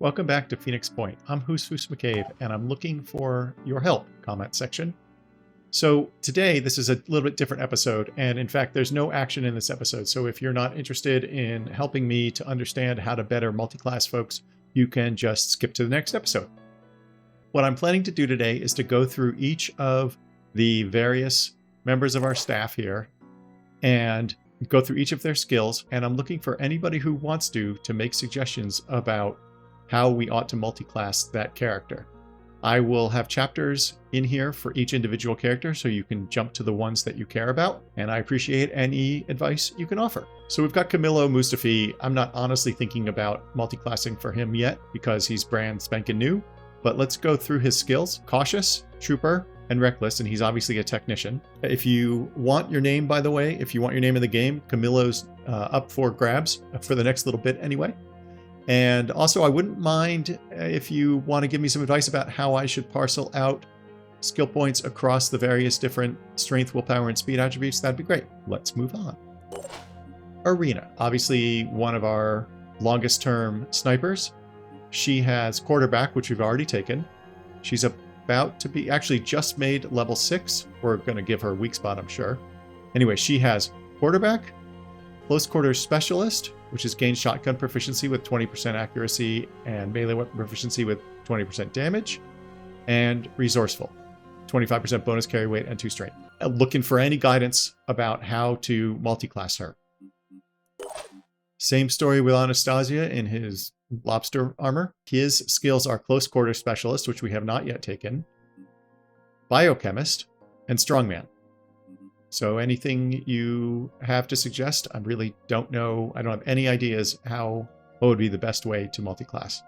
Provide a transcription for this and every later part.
Welcome back to Phoenix Point. I'm Hoosfoos McCave, and I'm looking for your help, comment section. So today, this is a little bit different episode, and in fact, there's no action in this episode. So if you're not interested in helping me to understand how to better multi-class folks, you can just skip to the next episode. What I'm planning to do today is to go through each of the various members of our staff here and go through each of their skills, and I'm looking for anybody who wants to make suggestions about how we ought to multi-class that character. I will have chapters in here for each individual character so you can jump to the ones that you care about, and I appreciate any advice you can offer. So we've got Camilo Mustafi. I'm not honestly thinking about multi-classing for him yet because he's brand spanking new, but let's go through his skills. Cautious, Trooper, and Reckless, and he's obviously a technician. If you want your name, by the way, if you want your name in the game, Camilo's up for grabs for the next little bit anyway. And also, I wouldn't mind if you want to give me some advice about how I should parcel out skill points across the various different strength, willpower, and speed attributes. That'd be great. Let's move on. Irina, obviously one of our longest term snipers. She has quarterback, which we've already taken. She's about to be actually just made level 6. We're going to give her a weak spot, I'm sure. Anyway, she has quarterback, close quarters specialist, which is gain shotgun proficiency with 20% accuracy and melee weapon proficiency with 20% damage, and resourceful, 25% bonus carry weight and 2 strength. Looking for any guidance about how to multi-class her. Same story with Anastasia in his lobster armor. His skills are close quarters specialist, which we have not yet taken, biochemist, and strongman. So anything you have to suggest, I really don't know. I don't have any ideas what would be the best way to multi-class.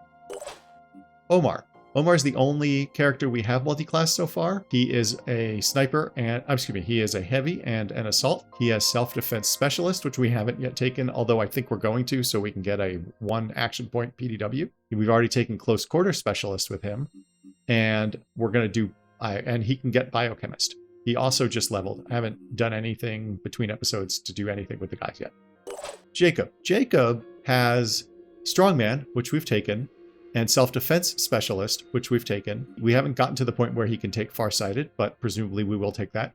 Omar. Omar is the only character we have multi-class so far. He is a sniper and, he is a heavy and an assault. He has self-defense specialist, which we haven't yet taken, although I think we're going to, so we can get a 1 action point PDW. We've already taken close quarter specialist with him, and we're going to do, and he can get biochemist. He also just leveled. I haven't done anything between episodes to do anything with the guys yet. Jacob. Jacob has strongman, which we've taken, and self-defense specialist, which we've taken. We haven't gotten to the point where he can take farsighted, but presumably we will take that.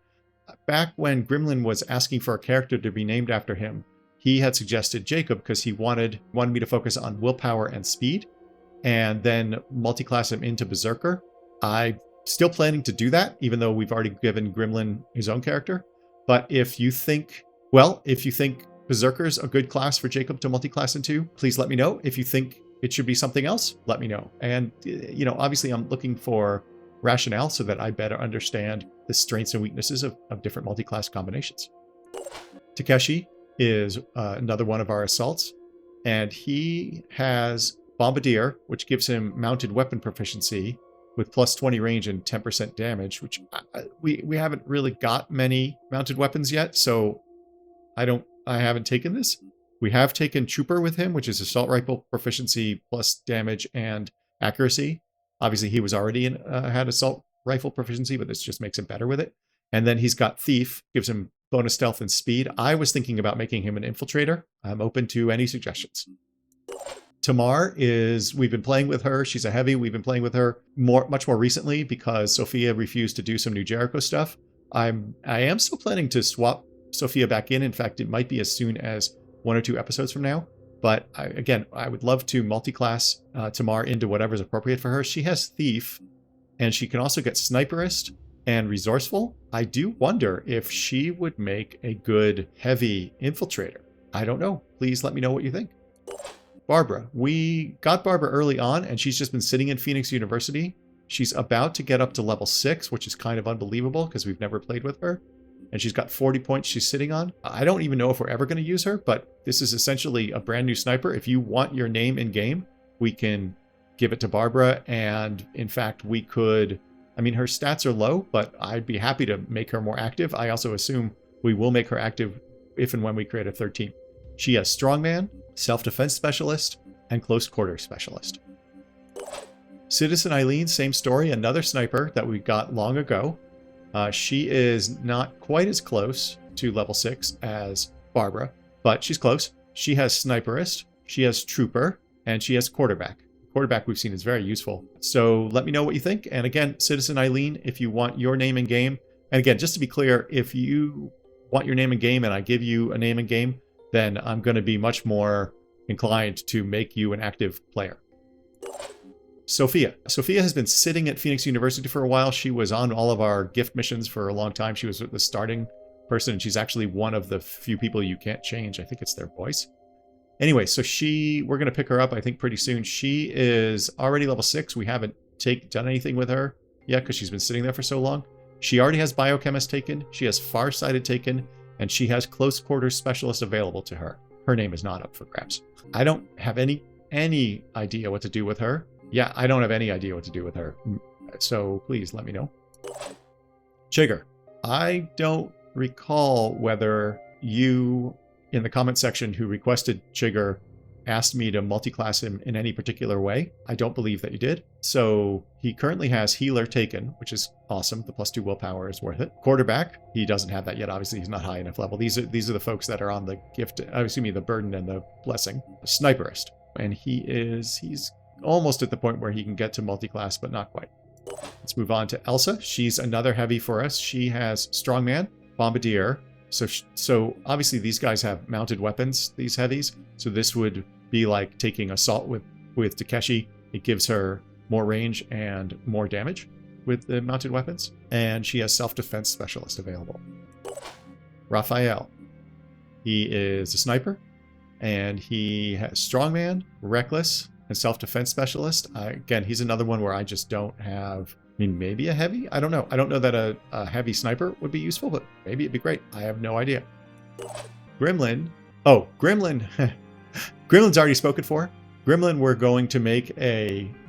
Back when Grimmlinn was asking for a character to be named after him, he had suggested Jacob because he wanted me to focus on willpower and speed, and then multi-class him into Berserker. I'm still planning to do that, even though we've already given Grimmlinn his own character. But if you think Berserker's a good class for Jacob to multi-class into, please let me know. If you think it should be something else, let me know. And, obviously I'm looking for rationale so that I better understand the strengths and weaknesses of different multi-class combinations. Takeshi is another one of our assaults, and he has Bombardier, which gives him mounted weapon proficiency with plus 20 range and 10% damage, which we haven't really got many mounted weapons yet, so I haven't taken this. We have taken Trooper with him, which is assault rifle proficiency plus damage and accuracy. Obviously, he was already had assault rifle proficiency, but this just makes him better with it. And then he's got Thief, gives him bonus stealth and speed. I was thinking about making him an infiltrator. I'm open to any suggestions. Tamar we've been playing with her. She's a heavy. We've been playing with her much more recently because Sophia refused to do some new Jericho stuff. I am still planning to swap Sophia back in. In fact, it might be as soon as 1 or 2 episodes from now. But I would love to multi-class Tamar into whatever's appropriate for her. She has Thief, and she can also get Sniperist and Resourceful. I do wonder if she would make a good heavy infiltrator. I don't know. Please let me know what you think. Barbara. We got Barbara early on, and she's just been sitting in Phoenix University. She's about to get up to level 6, which is kind of unbelievable because we've never played with her. And she's got 40 points she's sitting on. I don't even know if we're ever going to use her, but this is essentially a brand new sniper. If you want your name in game, we can give it to Barbara. And in fact, we could, her stats are low, but I'd be happy to make her more active. I also assume we will make her active if and when we create a 3rd team. She has strongman, self-defense specialist, and close quarters specialist. Citizen Eileen, same story, another sniper that we got long ago. She is not quite as close to level 6 as Barbara, but she's close. She has Sniperist, she has Trooper, and she has Quarterback. quarterback we've seen is very useful. So let me know what you think. And again, Citizen Eileen, if you want your name in game, and again, just to be clear, if you want your name in game and I give you a name in game, then I'm going to be much more inclined to make you an active player. Sophia. Sophia has been sitting at Phoenix University for a while. She was on all of our gift missions for a long time. She was the starting person, and she's actually one of the few people you can't change. I think it's their voice. Anyway, so we're going to pick her up, I think, pretty soon. She is already level 6. We haven't done anything with her yet because she's been sitting there for so long. She already has Biochemist taken. She has Farsighted taken, and she has Close Quarters Specialist available to her. Her name is not up for grabs. I don't have any idea what to do with her. Yeah, I don't have any idea what to do with her. So please let me know. Chigger. I don't recall whether you, in the comment section, who requested Chigger, asked me to multiclass him in any particular way. I don't believe that you did. So he currently has Healer taken, which is awesome. The +2 willpower is worth it. Quarterback, he doesn't have that yet. Obviously, he's not high enough level. These are the folks that are on the gift, the burden and the blessing. Sniperist. And he's almost at the point where he can get to multiclass, but not quite. Let's move on to Elsa. She's another heavy for us. She has Strongman, Bombardier. So obviously these guys have mounted weapons, these heavies. So this would be like taking Assault with Takeshi. It gives her more range and more damage with the mounted weapons. And she has Self-Defense Specialist available. Raffaele. He is a sniper. And he has Strongman, Reckless, and Self-Defense Specialist. Again, he's another one where I just don't have... I mean, maybe a heavy? I don't know. I don't know that a heavy sniper would be useful, but maybe it'd be great. I have no idea. Grimmlinn. Oh, Grimmlinn. Grimmlinn's already spoken for. Grimmlinn, we're going to make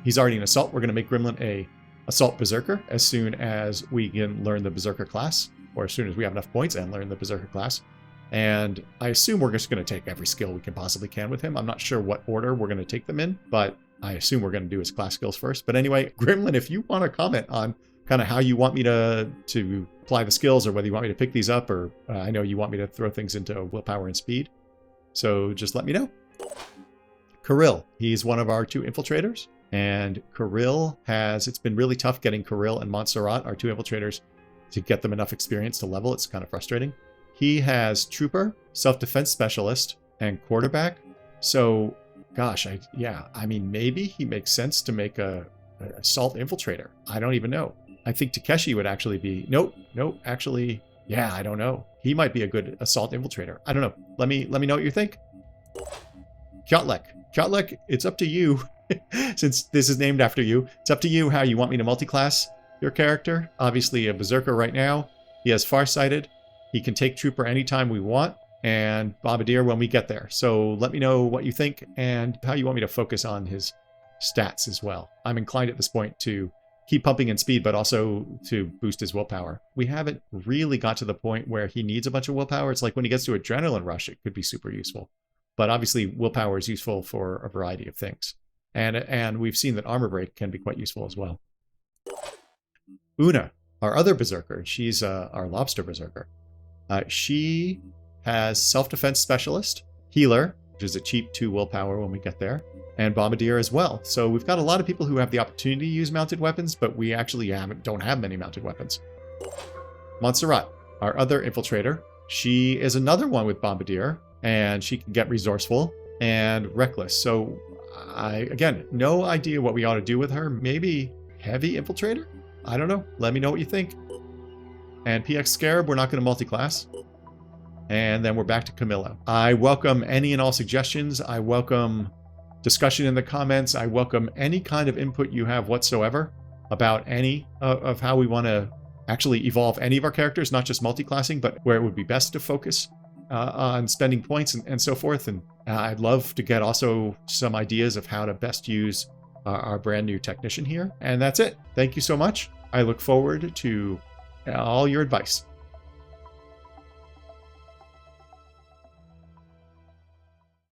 he's already an Assault. We're going to make Grimmlinn a Assault Berserker as soon as we can learn the Berserker class, or as soon as we have enough points and learn the Berserker class. And I assume we're just going to take every skill we can possibly can with him. I'm not sure what order we're going to take them in, but I assume we're going to do his class skills first. But anyway, Grimmlinn, if you want to comment on kind of how you want me to apply the skills, or whether you want me to pick these up, or I know you want me to throw things into willpower and speed. So just let me know. Kirill, he's one of our 2 infiltrators. And Kirill it's been really tough getting Kirill and Montserrat, our 2 infiltrators, to get them enough experience to level. It's kind of frustrating. He has Trooper, Self-Defense Specialist, and Quarterback. So, gosh, I mean, maybe he makes sense to make an Assault Infiltrator. I don't even know. I think Takeshi would actually be... Nope, actually, yeah, I don't know. He might be a good Assault Infiltrator. I don't know. Let me know what you think. Kjotleik. Kjotleik, it's up to you. Since this is named after you, it's up to you how you want me to multiclass your character. Obviously, a Berserker right now. He has Farsighted. He can take Trooper anytime we want, and Bombardier when we get there. So let me know what you think and how you want me to focus on his stats as well. I'm inclined at this point to keep pumping in speed, but also to boost his willpower. We haven't really got to the point where he needs a bunch of willpower. It's like when he gets to Adrenaline Rush, it could be super useful. But obviously, willpower is useful for a variety of things. And we've seen that Armor Break can be quite useful as well. Oona, our other Berserker, she's our Lobster Berserker. She has Self-Defense Specialist, Healer, which is a cheap 2 willpower when we get there, and Bombardier as well. So we've got a lot of people who have the opportunity to use mounted weapons, but we actually don't have many mounted weapons. Montserrat, our other infiltrator. She is another one with Bombardier, and she can get Resourceful and Reckless. So again, no idea what we ought to do with her. Maybe Heavy Infiltrator? I don't know. Let me know what you think. And PX Scarab, we're not going to multiclass. And then we're back to Camilo. I welcome any and all suggestions. I welcome discussion in the comments. I welcome any kind of input you have whatsoever about any of how we want to actually evolve any of our characters, not just multiclassing, but where it would be best to focus on spending points and so forth. And I'd love to get also some ideas of how to best use our brand new technician here. And that's it. Thank you so much. I look forward to all your advice.